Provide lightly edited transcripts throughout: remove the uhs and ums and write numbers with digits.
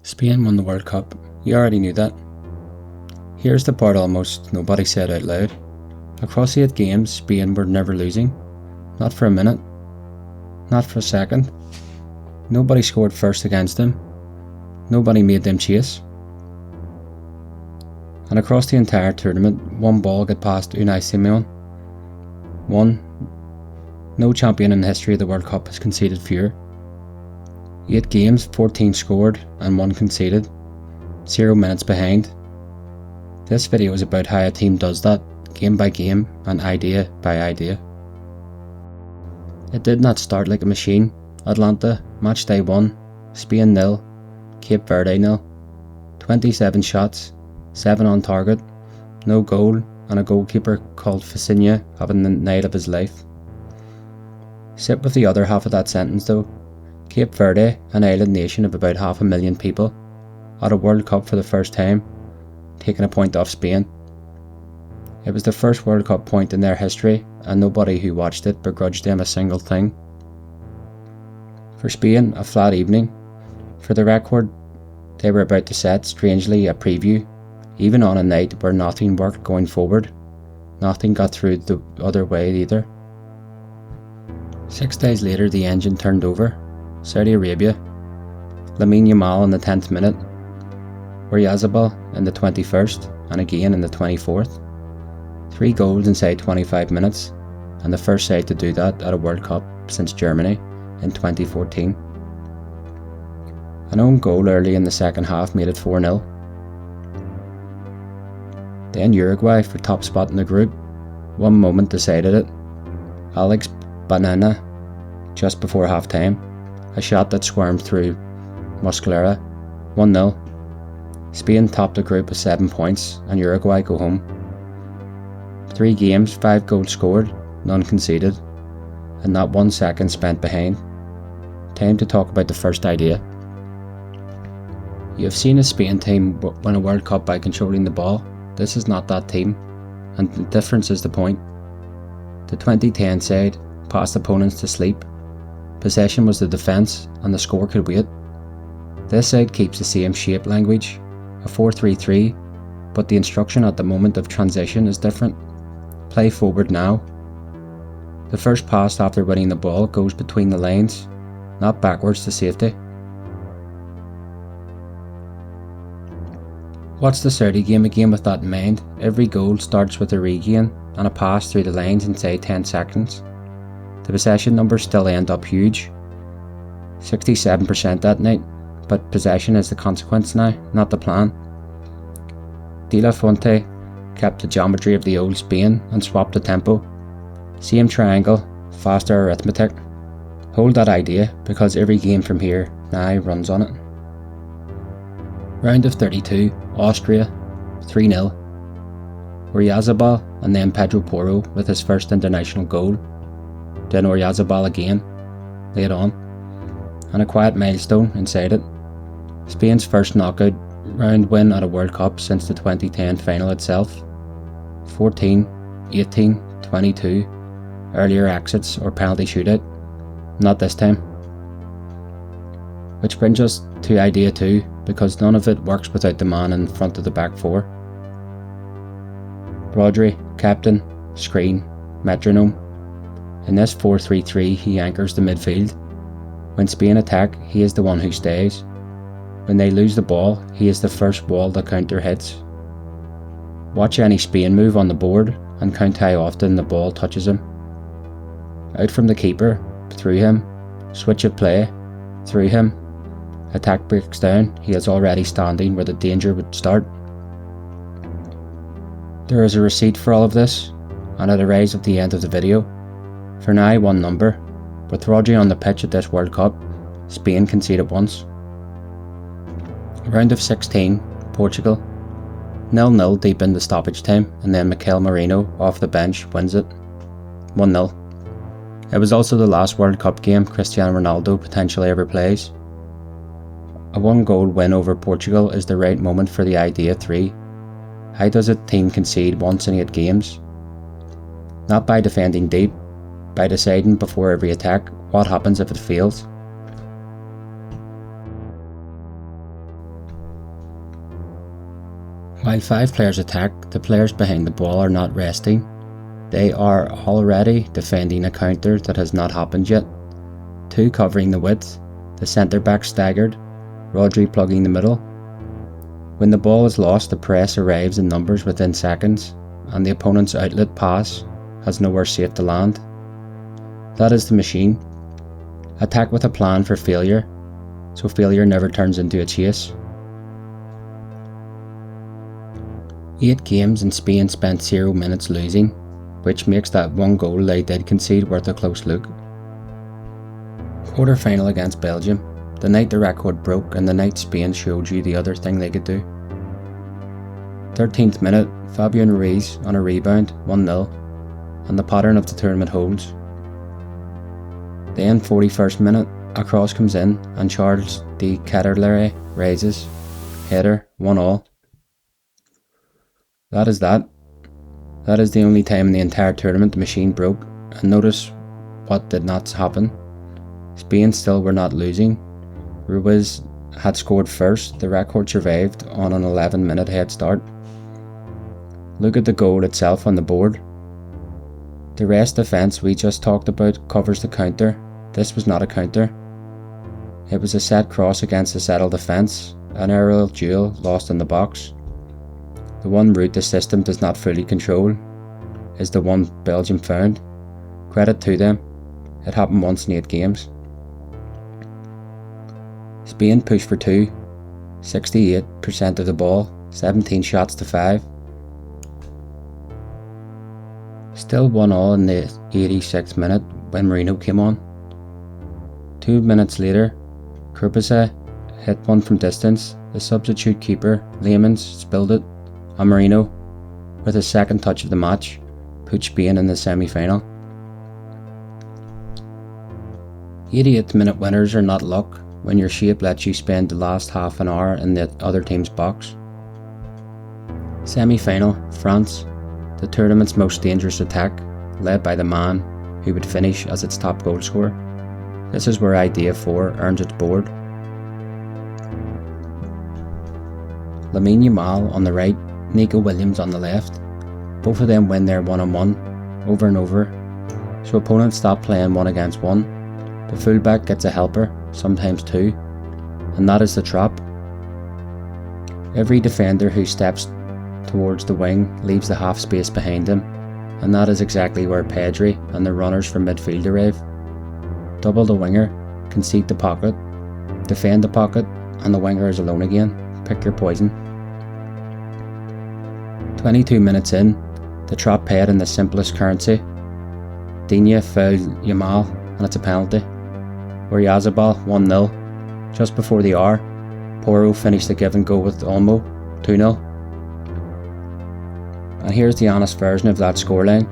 Spain won the World Cup. You already knew that. Here's the part almost nobody said out loud. Across 8 games, Spain were never losing. Not for a minute. Not for a second. Nobody scored first against them. Nobody made them chase. And across the entire tournament, one ball got past Unai Simon. One. No champion in the history of the World Cup has conceded fewer. 8 games, 14 scored and 1 conceded. 0 minutes behind. This video is about how a team does that, game by game and idea by idea. It did not start like a machine. Atlanta, match day 1, Spain 0, Cape Verde 0. 27 shots, 7 on target, no goal, and a goalkeeper called Facinha having the night of his life. Sit with the other half of that sentence though. Cape Verde, an island nation of about 500,000 people, at a World Cup for the first time, taking a point off Spain. It was the first World Cup point in their history, and nobody who watched it begrudged them a single thing. For Spain, a flat evening. For the record, they were about to set, strangely, a preview, even on a night where nothing worked going forward. Nothing got through the other way either. 6 days later, the engine turned over. Saudi Arabia. Lamine Yamal in the 10th minute. Oyarzabal in the 21st, and again in the 24th. 3 goals inside 25 minutes, and the first side to do that at a World Cup since Germany in 2014. An own goal early in the second half made it 4-0. Then Uruguay for top spot in the group. One moment decided it. Alex Banana just before half time. A shot that squirmed through Musculera. 1-0. Spain topped the group with 7 points and Uruguay go home. 3 games, 5 goals scored, none conceded, and not 1 second spent behind. Time to talk about the first idea. You have seen a Spain team win a World Cup by controlling the ball. This is not that team, and the difference is the point. The 2010 side passed opponents to sleep. Possession was the defence, and the score could wait. This side keeps the same shape language, a 4-3-3, but the instruction at the moment of transition is different. Play forward now. The first pass after winning the ball goes between the lines, not backwards to safety. Watch the Saudi game again with that in mind. Every goal starts with a regain and a pass through the lines inside 10 seconds. The possession numbers still end up huge. 67% that night, but possession is the consequence now, not the plan. De La Fuente kept the geometry of the old Spain and swapped the tempo. Same triangle, faster arithmetic. Hold that idea, because every game from here now runs on it. Round of 32, Austria, 3-0. Oyarzabal and then Pedro Porro with his first international goal. Then Oyarzabal again, late on, and a quiet milestone inside it. Spain's first knockout round win at a World Cup since the 2010 final itself. 14, 18, 22, earlier exits or penalty shootout. Not this time. Which brings us to idea 2, because none of it works without the man in front of the back 4. Rodri, captain, screen, metronome. In this 4-3-3 he anchors the midfield. When Spain attack, he is the one who stays. When they lose the ball, he is the first wall the counter hits. Watch any Spain move on the board and count how often the ball touches him. Out from the keeper, through him, switch of play, through him. Attack breaks down, he is already standing where the danger would start. There is a receipt for all of this, and it arrives at the end of the video. For now, one number. With Rodri on the pitch at this World Cup, Spain conceded once. Round of 16, Portugal. 0-0 deep into stoppage time, and then Mikel Merino off the bench wins it. 1-0. It was also the last World Cup game Cristiano Ronaldo potentially ever plays. A 1-goal win over Portugal is the right moment for the idea 3. How does a team concede once in 8 games? Not by defending deep, by deciding before every attack what happens if it fails. While 5 players attack, the players behind the ball are not resting. They are already defending a counter that has not happened yet. 2 covering the width, the centre back staggered, Rodri plugging the middle. When the ball is lost, the press arrives in numbers within seconds, and the opponent's outlet pass has nowhere safe to land. That is the machine. Attack with a plan for failure, so failure never turns into a chase. 8 games and Spain spent 0 minutes losing, which makes that 1 goal they did concede worth a close look. Quarter-final against Belgium, the night the record broke and the night Spain showed you the other thing they could do. 13th minute, Fabian Ruiz on a rebound, 1-0, and the pattern of the tournament holds. Then 41st minute, a cross comes in and Charles de Ketelaere raises, header, 1-1. That is that. That is the only time in the entire tournament the machine broke, and notice what did not happen. Spain still were not losing. Ruiz had scored first, the record survived on an 11-minute head start. Look at the goal itself on the board. The rest defence we just talked about covers the counter. This was not a counter. It was a set cross against a settled defence, an aerial duel lost in the box. The one route the system does not fully control is the one Belgium found. Credit to them, it happened once in 8 games. Spain pushed for 2, 68% of the ball, 17 shots to 5. Still 1-1 in the 86th minute when Marino came on. 2 minutes later, Kurpese hit one from distance, the substitute keeper, Lamine, spilled it, and Marino, with his second touch of the match, put Spain in the semi-final. 88th minute winners are not luck when your shape lets you spend the last half an hour in the other team's box. Semi-final, France, the tournament's most dangerous attack, led by the man who would finish as its top goal scorer. This is where Idea 4 earns its board. Lamine Yamal on the right, Nico Williams on the left. Both of them win their one-on-one over and over, so opponents stop playing 1 against 1. The fullback gets a helper, sometimes 2, and that is the trap. Every defender who steps towards the wing leaves the half space behind him, and that is exactly where Pedri and the runners from midfield arrive. Double the winger, concede the pocket, defend the pocket, and the winger is alone again. Pick your poison. 22 minutes in, the trap paid in the simplest currency. Digne fouled Yamal, and it's a penalty. Oyarzabal 1-0. Just before the hour, Porro finished the give and go with Olmo 2-0. And here's the honest version of that scoreline.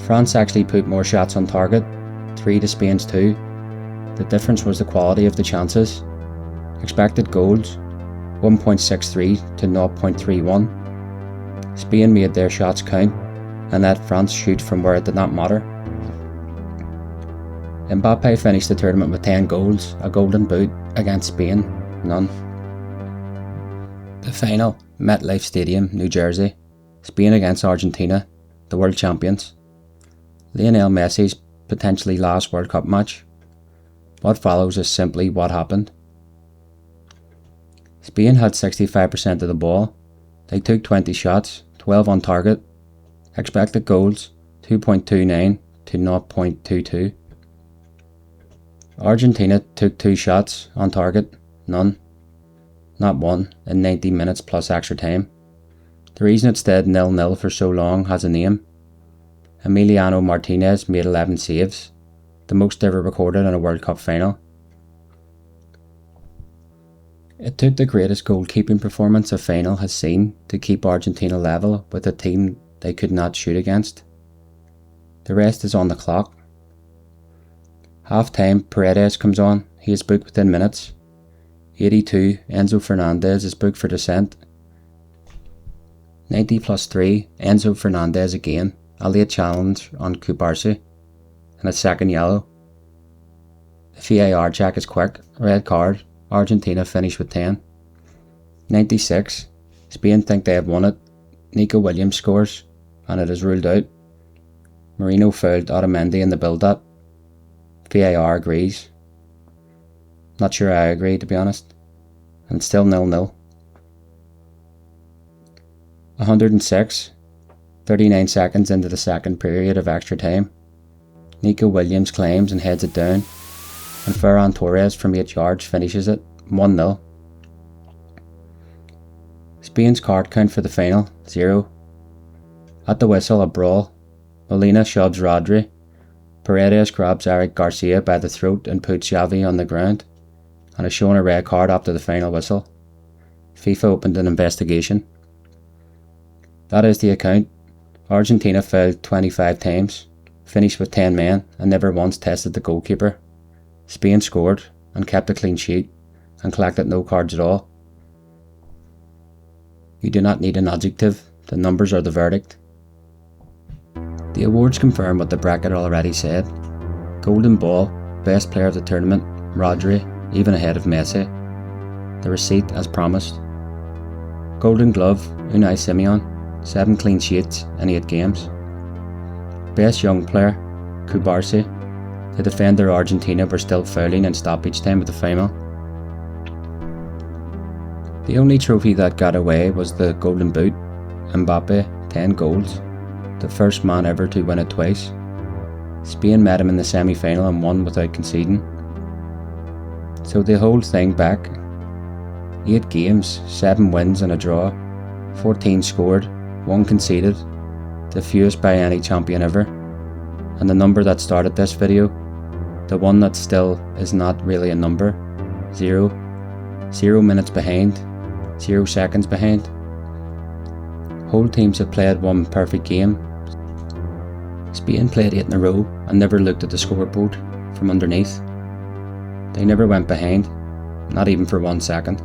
France actually put more shots on target, 3 to Spain's 2. The difference was the quality of the chances. Expected goals, 1.63 to 0.31. Spain made their shots count and let France shoot from where it did not matter. Mbappe finished the tournament with 10 goals, a golden boot. Against Spain, none. The final, MetLife Stadium, New Jersey. Spain against Argentina, the world champions. Lionel Messi's potentially last World Cup match. What follows is simply what happened. Spain had 65% of the ball. They took 20 shots, 12 on target. Expected goals, 2.29 to 0.22. Argentina took 2 shots on target, none. Not one in 90 minutes plus extra time. The reason it stayed 0-0 for so long has a name. Emiliano Martinez made 11 saves, the most ever recorded in a World Cup final. It took the greatest goalkeeping performance a final has seen to keep Argentina level with a team they could not shoot against. The rest is on the clock. Half time, Paredes comes on, he is booked within minutes. 82, Enzo Fernandez is booked for dissent. 90 plus 3, Enzo Fernandez again, a late challenge on Cubarsi, and a second yellow. The VAR check is quick, red card, Argentina finish with 10. 96, Spain think they have won it. Nico Williams scores, and it is ruled out. Marino fouled Otamendi in the build-up. VAR agrees. Not sure I agree, to be honest. And still 0-0. 106. 39 seconds into the second period of extra time. Nico Williams claims and heads it down, and Ferran Torres from 8 yards finishes it 1-0. Spain's card count for the final, 0. At the whistle, a brawl. Molina shoves Rodri. Paredes grabs Eric Garcia by the throat and puts Xavi on the ground, and is shown a red card after the final whistle. FIFA opened an investigation. That is the account. Argentina fouled 25 times, finished with 10 men, and never once tested the goalkeeper. Spain scored and kept a clean sheet and collected no cards at all. You do not need an adjective, the numbers are the verdict. The awards confirm what the bracket already said. Golden Ball, best player of the tournament, Rodri, even ahead of Messi. The receipt as promised. Golden Glove, Unai Simon, 7 clean sheets in 8 games. Best young player, Cubarsí. The defender Argentina were still fouling in stoppage time at the final. The only trophy that got away was the Golden Boot. Mbappe, 10 goals. The first man ever to win it twice. Spain met him in the semi-final and won without conceding. So the whole thing back, 8 games, 7 wins and a draw, 14 scored, 1 conceded, the fewest by any champion ever. And the number that started this video, the one that still is not really a number, 0. 0 minutes behind, 0 seconds behind. Whole teams have played 1 perfect game. Spain played 8 in a row and never looked at the scoreboard from underneath. They never went behind, not even for 1 second.